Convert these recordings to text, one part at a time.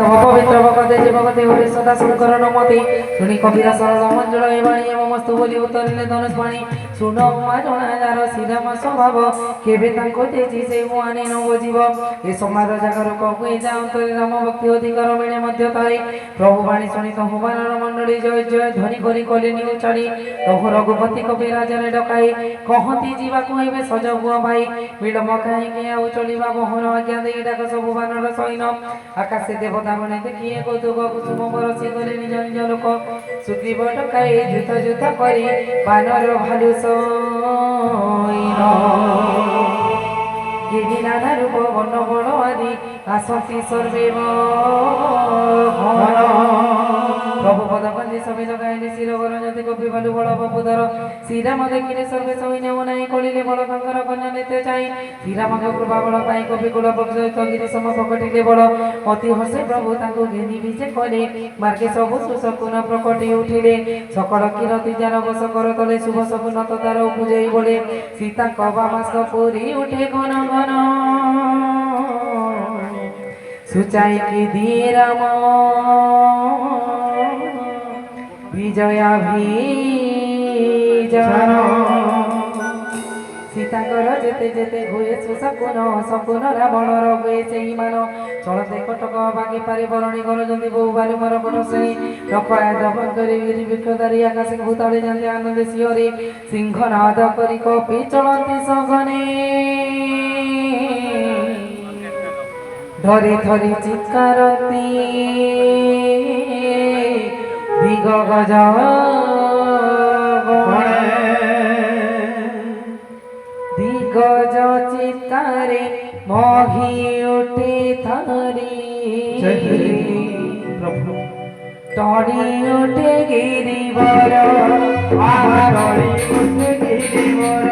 पवित्र भगवते जगते हरे सदा शंकर नमते शुणी कबीरा सरल मंजुल एवाणी एवमस्तु बोली उतरिले धनुष पाणी सुन मा जणा जार श्रीराम स्वभाव केबे तांको तेजी से मुआने न बजिब ए समाज जागर कहुए जा अंतरे राम भक्ति अधिकार मिले मध्य तारे प्रभु वाणी शुणी तो भुवन मंडली जय जय ध्वनि करी कलिनी उचारी तहु रघुपति कबीरा जने डकाई कहती जीवा कहबे सजगुआ भाई विलम्ब काहे के आउ चलिबा मोहन आज्ञा देई डाक सब भुवनर सैन आकाशे देवता मने देखिए कौतुक कुसुम बरसी गले निज निज लोक सुग्रीव डकाई जुत जुत करी बानर भालु सैन गिरी नाना रूप बन बड़ आदि आसती सर्वे प्रभु पद बंदी सभी लगाइले शिर गरजते कपि भालु बड़ बपुधर श्रीराम देखिले सर्वे सैन्य मनाई कलिले बड़ कंकर कन्या नेते चाई श्रीराम कृपा बड़ पाई कपि कुल पक्षित गिरि सम प्रकटिले बड़ अति हसे प्रभु तांको घेनी विजे कले मार्गे सबु सुशकुन प्रकटि उठिले सकल किरति जार बस कर तले शुभ सपन तदार उपजई बोले सीता कबामास पुरी उठे घन घन सुचाई की दिए राम विजयाभिजन सीताकर जेते जेते हुए सुशकुन सकुन रावणर हुए सेही मान चलते कटक बागे पारे बरणी कर जदि बहु बालु मर पट से रखया दबन करी गिरी वृक्षधारी आकाश भूतले जाते आनंद सिंहरे सिंहनाद करी कपि चलती सघने धरी धरी चित्कारती दिग गज दिग्गज चित्कारे मोहि उठे थरी टड़ी उठे गिरिवर टड़ी उठे गिरिवर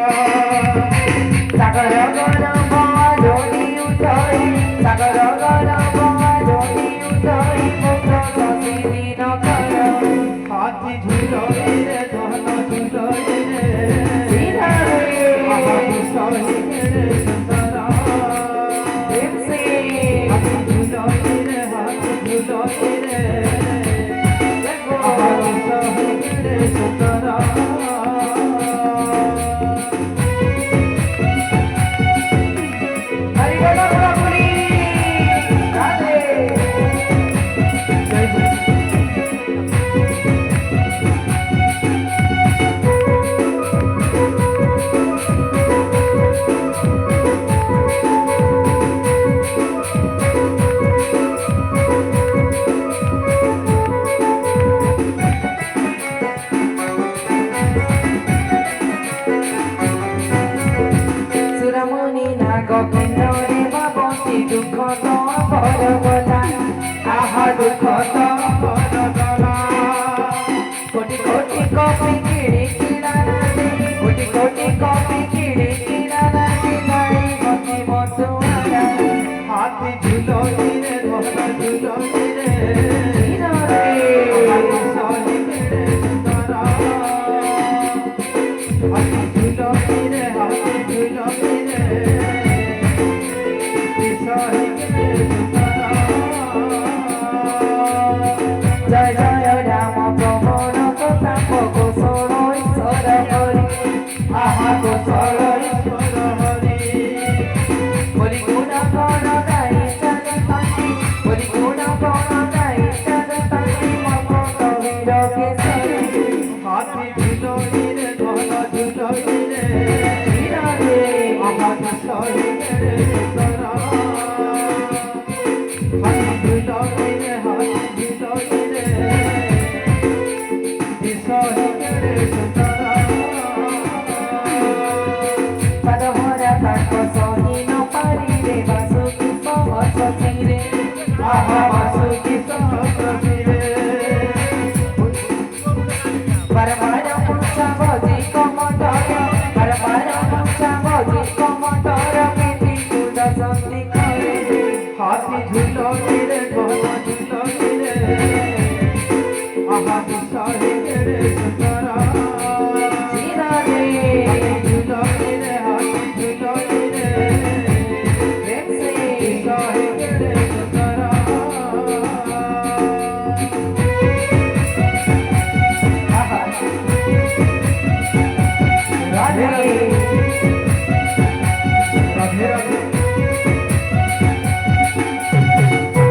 सागर गरम जोड़ी उठाई सागर गरम जोड़ी उठाई पुत्र शशि दिन कर हाथी झुलई रे धन झुलई रे सीधा रे महापुरुष रे सुंदरा प्रेम से हाथी झुलई रे हाथी झुलई रे महापुरुष रे सुंदरा दुख तो बरगला आहा दुख तो बरगला कोटि कोटि कॉपी किड़ी किड़ा दे कोटि कोटि कॉपी किड़ी किड़ा दे गाड़ी मती मसुआरा हाथी झूलो रे धन झूलो रे हीरा रे हाथी सोनी रे सुंदरा हाथी झूलो रे हाथी झूलो रे जय जय राम प्रभुर कथा कुशल ईश्वर हरि आहा कुशल ईश्वर हरि बोली गुण गण गाई चलती बोली गुण गण गाई चलती मम कबीर केसरी हाथी झुलई रे धन झुलई रे हीरा रे आहा कुशल रे सुंदरा हाथी झुलई रे हाथी झुलई रे विसहि रे सुंदरा पद भरा ताक सही न पारी रे वासुकी सहस्रसी रे आहा वासुकी सहस्रसी रे परमार पुंसा भजी कमटर परमार पुंसा भजी कमटर प्रीति कुद संति करे हाथी झुलई रे धन झुलई रे आहा विसहि रे सुंदरा सीधा रे झुलई रे हाथी झुलई रे प्रेम से विसहि रे सुंदरा রাধে রাধে রাধে।